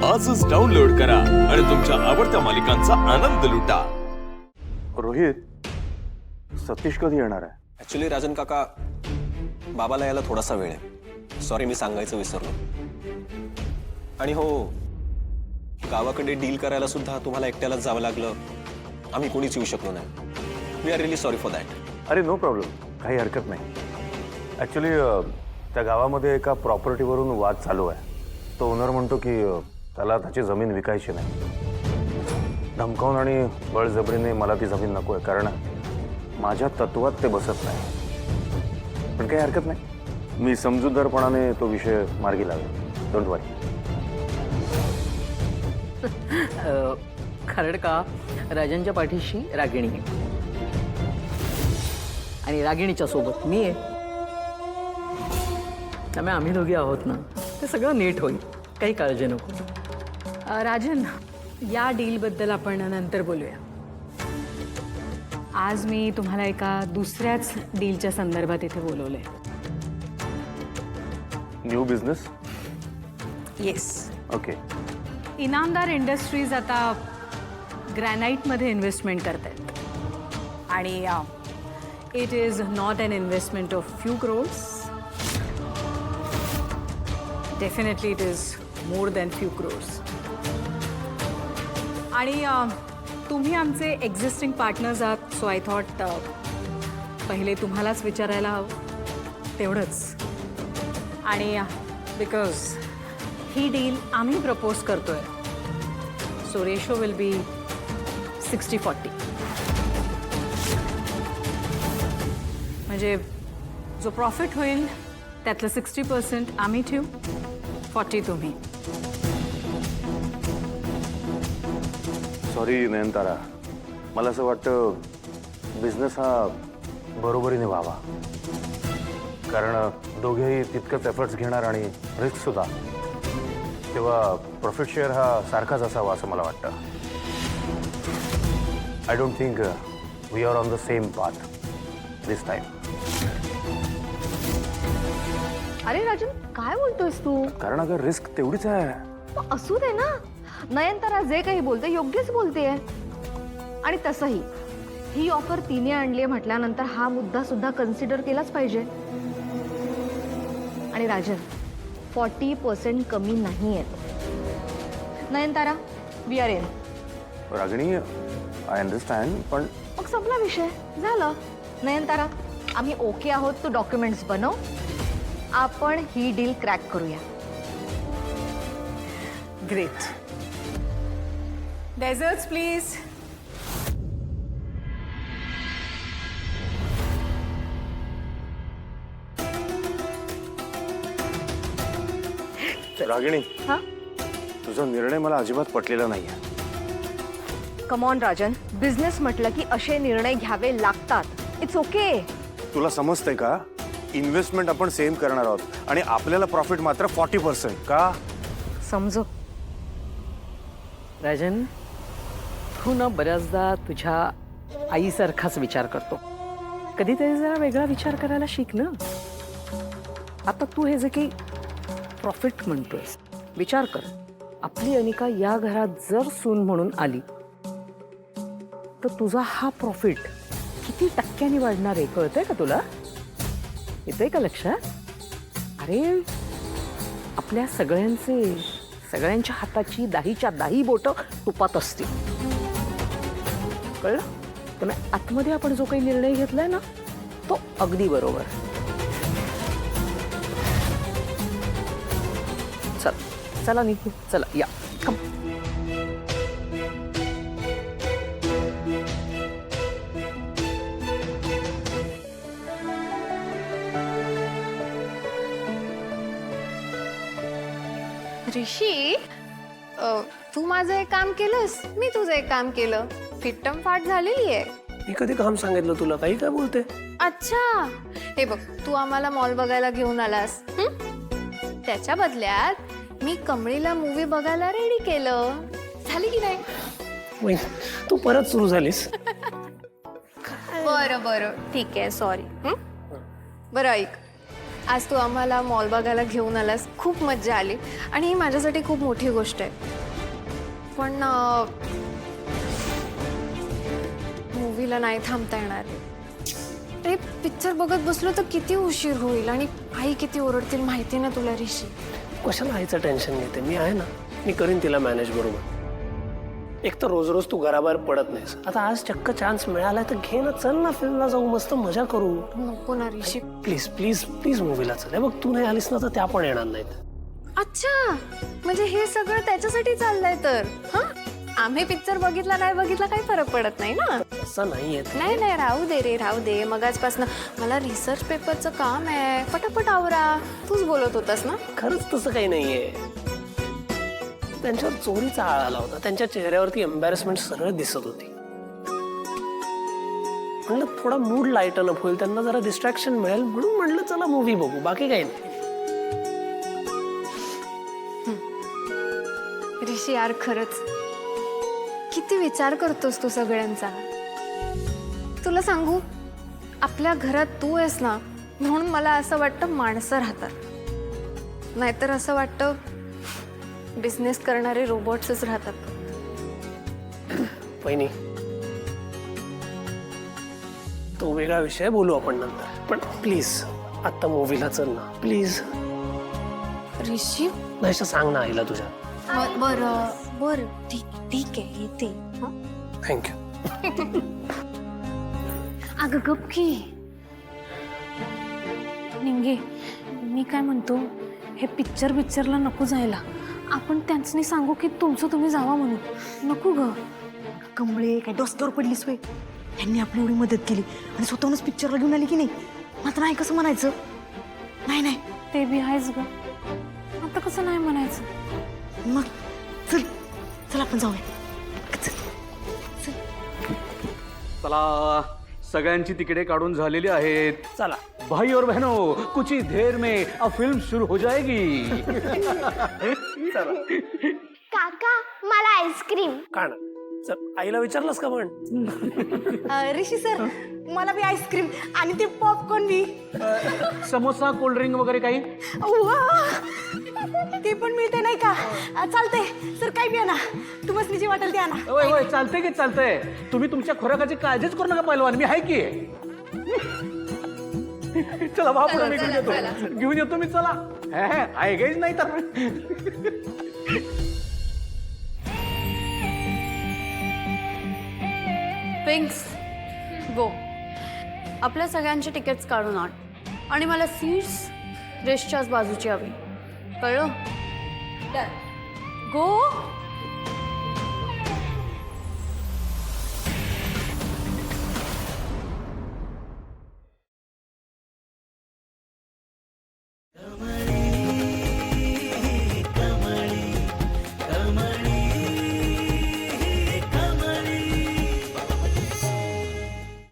आजच डाउनलोड करा आणि तुमच्या आवडत्या मालिकांचा आनंद लुटा। रोहित, सतीश कधी येणार आहे? ऍक्च्युली राजन काका, बाबाला यायला थोडासा वेळ आहे. सॉरी, मी सांगायचं विसरलो. आणि हो, गावाकडे डील करायला सुद्धा तुम्हाला एकट्यालाच जावं लागलं. आम्ही कोणीच येऊ शकलो नाही. We are really sorry for that. अरे नो प्रॉब्लेम, काही हरकत नाही. ॲक्च्युली त्या गावामध्ये एका प्रॉपर्टीवरून वाद चालू आहे. तो ओनर म्हणतो की त्याला त्याची जमीन विकायची नाही. धमकावून आणि बळजबरीने मला ती जमीन नको आहे, कारण माझ्या तत्वात ते बसत नाही. पण काही हरकत नाही, मी समजूतदारपणाने तो विषय मार्गी लावेल. डोंट वरी. खरडका, राजांच्या पाठीशी रागिणी आहे आणि रागिणीच्या सोबत मी आहे. त्यामुळे आम्ही दोघी आहोत ना, ते सगळं नीट होईल, काही काळजी नको. राजन, या डीलबद्दल आपण नंतर बोलूया. आज मी तुम्हाला एका दुसऱ्याच डीलच्या संदर्भात इथे बोलवलंय. New business? Yes. Okay. Inamdar industries आता ग्रॅनाइटमध्ये इन्व्हेस्टमेंट करत आहेत आणि it is not an investment of few crores. Definitely it is more than few crores. आणि तुम्ही आमचे एक्झिस्टिंग पार्टनर्स आहात, सो आय थॉट पहिले तुम्हालाच विचारायला हवं तेवढंच. आणि बिकॉज ही डील आम्ही प्रपोज करतोय, सो रेशो विल बी 60-40. म्हणजे जो प्रॉफिट होईल त्यातलं 60% आम्ही ठेवू, 40% तुम्ही. सॉरी नयनतारा, मला असं वाटतं बिझनेस हा बरोबरीने व्हावा, कारण दोघेही तितकंच एफर्ट्स घेणार आणि रिस्क सुद्धा. तेव्हा प्रॉफिट शेअर हा सारखाच असावा असं मला वाटतं. I don't think we are on the same path this time. अरे राजन, काय बोलतोयस तू? कारण अगर रिस्क तेवढीच आहे. मग असू दे ना. नयनतारा जे काही बोलते योग्यच बोलतेय. आणि तसंही ही ऑफर तिने आणली म्हटल्यानंतर हा मुद्दा सुद्धा कन्सिडर केलाच पाहिजे. आणि राजन, 40% कमी नाही आहे. Nayantara, we are in. Ragini, I understand, पण मग संपला विषय, झालं. नयनतारा, आम्ही ओके आहोत. तू डॉक्युमेंट्स बनव, आपण ही डील क्रॅक करूया. ग्रेट. Desserts please. रागिणी, हा, तुझा निर्णय मला अजिबात पटलेला नाहीये. कम ऑन राजन, बिझनेस म्हटलं की असे निर्णय घ्यावे लागतात. It's okay. तुला समजतंय का? इन्व्हेस्टमेंट आपण सेम करणार आहोत आणि आपल्याला प्रॉफिट मात्र 40%. का? समजू. राजन, तू ना बऱ्याचदा तुझ्या आईसारखाच विचार करतो. कधीतरी जरा वेगळा विचार करायला शिक ना. आता तू हे जे काही प्रॉफिट म्हणतोयस, विचार कर, आपली अनिका या घरात जर सून म्हणून आली तर तुझा हा प्रॉफिट किती टक्क्यांनी वाढणार आहे, कळतंय का तुला? येतंय का लक्षात? अरे, आपल्या सगळ्यांच्या हाताची 10च्या 10 बोटं तुपात असतील, कळलं? त्यामुळे आतमध्ये आपण जो काही निर्णय घेतलाय ना, तो अगदी बरोबर. चला निघू, चला या. कम. ऋषी, तू माझं एक काम केलंस, मी तुझं एक काम केलं. फिट्टम फाट झालेली आहे. मी कधी काम सांगितलं तुला? काही काय बोलते? अच्छा, हे बघ, तू आम्हाला मॉल बघायला घेऊन आलास. त्याच्या बदल्यात मी कमळीला मूवी बघायला रेडी केलं. झाली की नाही? तू परत सुरू झालीस. बरं बरं, ठीक आहे, सॉरी. बरं ऐक, आज तू आम्हाला मॉल बघायला घेऊन आलास, खूप मज्जा आली आणि ही माझ्यासाठी खूप मोठी गोष्ट आहे. पण मूवीला नाही थांबता येणार. अरे पिक्चर बघत बसलो तर किती उशीर होईल आणि आई किती ओरडतील माहिती ना तुला ऋषी. कशाला आईचं टेन्शन घेते, मी आहे ना, मी करीन तिला मॅनेज बरोबर. एक तर रोज रोज तू घराबाहेर पडत नाहीस, आता आज चक्क चान्स मिळालाय तर घे ना, चल ना फिल्मला जाऊ, मस्त मजा करू. नको ना ऋषी. प्लीज प्लीज प्लीज मूवीला चल. हे बघ तू नाही आलीस ना तर त्या पण येणार नाहीत. अच्छा, म्हणजे हे सगळं त्याच्यासाठी चाललंय तर. हा, आम्ही पिक्चर बघितला नाही बघितला काही फरक पडत नाही ना. असं नाहीये ते. नाही नाही, राहू दे रे, राहू दे. मग आजपासून मला रिसर्च पेपरचं काम आहे, पटापट आवरा. तूच बोलत होतास ना. खरंच तसं काही नाहीये. त्यांच्यावर चोरीचा आळ आला होता, त्यांच्या चेहऱ्यावरती एम्बॅरेसमेंट सरळ दिसत होती. म्हणलं थोडा मूड लाईटन अप होईल, त्यांना जरा डिस्ट्रॅक्शन मिळेल म्हणून म्हणलं चला मूवी बघू, बाकी काही नाही. ऋषी यार, खरंच किती विचार करतोस तू सगळ्यांचा. तुला सांगू, आपल्या घरात तू आहेस ना म्हणून मला असं वाटतं माणसं राहतात, नाहीतर असं वाटतं बिझनेस करणारे रोबोट्सच राहतात. वहिनी, तो वेगळा विषय बोलू आपण नंतर, पण प्लीज आता मूवीला चल ना प्लीज. ऋषी नाही सांग ना आईला तुझ्या. बरं बरं, ठीक ठीक आहे, येते. थँक्यू. अगं गप की. निंगे, मी काय म्हणतो, हे पिक्चरला नको जायला. आपण त्यांनी सांगू की तुमचं तुम्ही जावा म्हणून. नको ग. कमळे काय डोसक्यावर पडलीस वे. त्यांनी आपली एवढी मदत केली आणि स्वतःहूनच पिक्चरला घेऊन आली की नाही. मात्र नाही कसं म्हणायचं. नाही नाही, ते बी आहेच ग. आता कसं नाही म्हणायचं. मग चल चल आपण जाऊया. चला, सगळ्यांची तिकिटे काढून झालेली आहेत. चला भाई और बहनों, कुछ ही देर में अब फिल्म शुरू हो जाएगी. काका मला आईस्क्रीम. का ना, चल आईला विचारलंस का पण. ऋषी सर, मला बी आईस्क्रीम आणि ते पॉपकॉर्न बी. समोसा, कोल्ड ड्रिंक वगैरे काही. वा, ते पण मिळते नाही का. चालतंय सर, काय बी आणा, तुम्हाला जे वाटेल ते आणा. होय होय, चालतंय की चालतंय. तुम्ही तुमच्या खुराकाची काळजीच करू नका पहिलवान, मी आहे की. चला बापू, मी घेऊन येतो मी. चला, आहे काहीच नाही तर. पिंक्स, गो. आपल्या सगळ्यांचे तिकीट्स काढून आण आणि मला सीट्स रेसच्याच बाजूची हवी, कळलं? गो.